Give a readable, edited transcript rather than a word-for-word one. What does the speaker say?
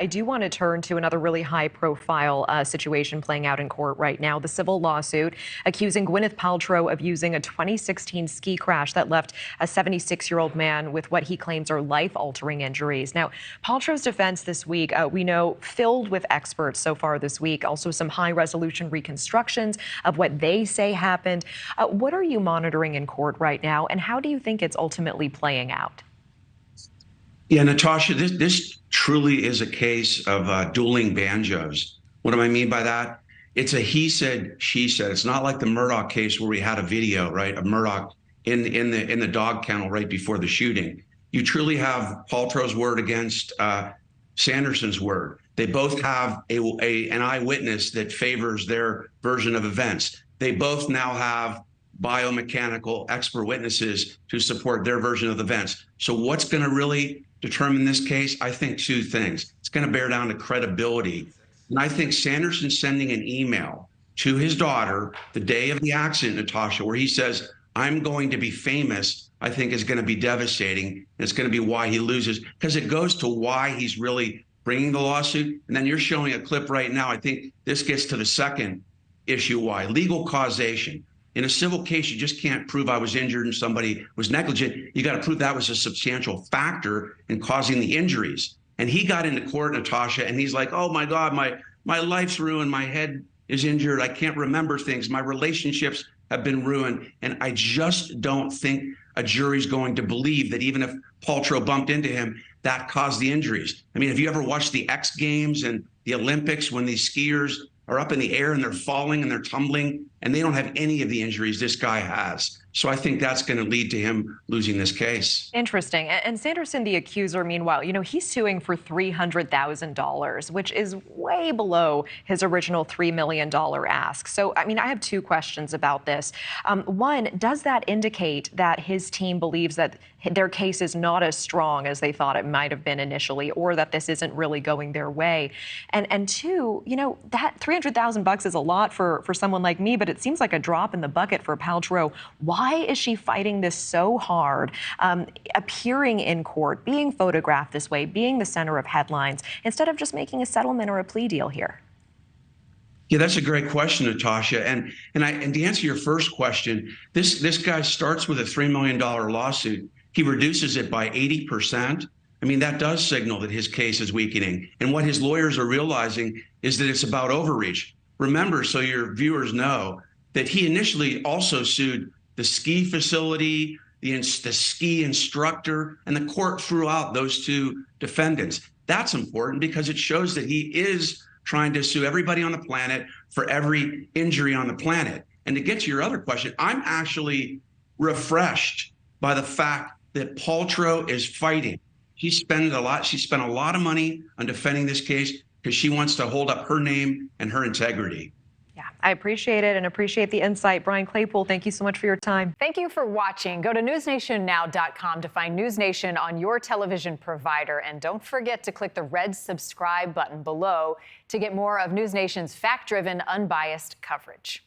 I do want to turn to another really high-profile situation playing out in court right now. The civil lawsuit accusing Gwyneth Paltrow of using a 2016 ski crash that left a 76-year-old man with what he claims are life-altering injuries. Now, Paltrow's defense this week, we know, filled with experts so far this week, also some high-resolution reconstructions of what they say happened. What are you monitoring in court right now, and how do you think it's ultimately playing out? Yeah, Natasha, this truly is a case of dueling banjos. What do I mean by that? It's a he said, she said. It's not like the Murdoch case where we had a video, right, of Murdoch in the dog kennel right before the shooting. You truly have Paltrow's word against Sanderson's word. They both have an eyewitness that favors their version of events. They both now have biomechanical expert witnesses to support their version of events. So what's going to really determine this case? I think two things. It's going to bear down to credibility. And I think Sanderson sending an email to his daughter the day of the accident, Natasha, where he says, I'm going to be famous, I think is going to be devastating. And it's going to be why he loses, because it goes to why he's really bringing the lawsuit. And then you're showing a clip right now. I think this gets to the second issue, why. Legal causation. In a civil case, you just can't prove I was injured and somebody was negligent. You got to prove that was a substantial factor in causing the injuries. And he got into court, Natasha, and he's like, oh my God, my life's ruined. My head is injured. I can't remember things. My relationships have been ruined. And I just don't think a jury's going to believe that even if Paltrow bumped into him, that caused the injuries. I mean, have you ever watched the X Games and the Olympics when these skiers are up in the air and they're falling and they're tumbling and they don't have any of the injuries this guy has? So I think that's going to lead to him losing this case. Interesting. And Sanderson, the accuser, meanwhile, he's suing for $300,000, which is way below his original $3 million ask. So, I mean, I have two questions about this. One, does that indicate that his team believes that their case is not as strong as they thought it might have been initially, or that this isn't really going their way? And two, that $300,000 is a lot for someone like me, but it seems like a drop in the bucket for Paltrow. Why is she fighting this so hard, appearing in court, being photographed this way, being the center of headlines, instead of just making a settlement or a plea deal here? Yeah, that's a great question, Natasha. And to answer your first question, this guy starts with a $3 million lawsuit. He reduces it by 80%. I mean, that does signal that his case is weakening. And what his lawyers are realizing is that it's about overreach. Remember, so your viewers know, that he initially also sued the ski facility, the ski instructor, and the court threw out those two defendants. That's important because it shows that he is trying to sue everybody on the planet for every injury on the planet. And to get to your other question, I'm actually refreshed by the fact that Paltrow is fighting. She spent a lot of money on defending this case because she wants to hold up her name and her integrity. Yeah, I appreciate it and appreciate the insight. Brian Claypool, thank you so much for your time. Thank you for watching. Go to newsnationnow.com to find NewsNation on your television provider. And don't forget to click the red subscribe button below to get more of NewsNation's fact-driven, unbiased coverage.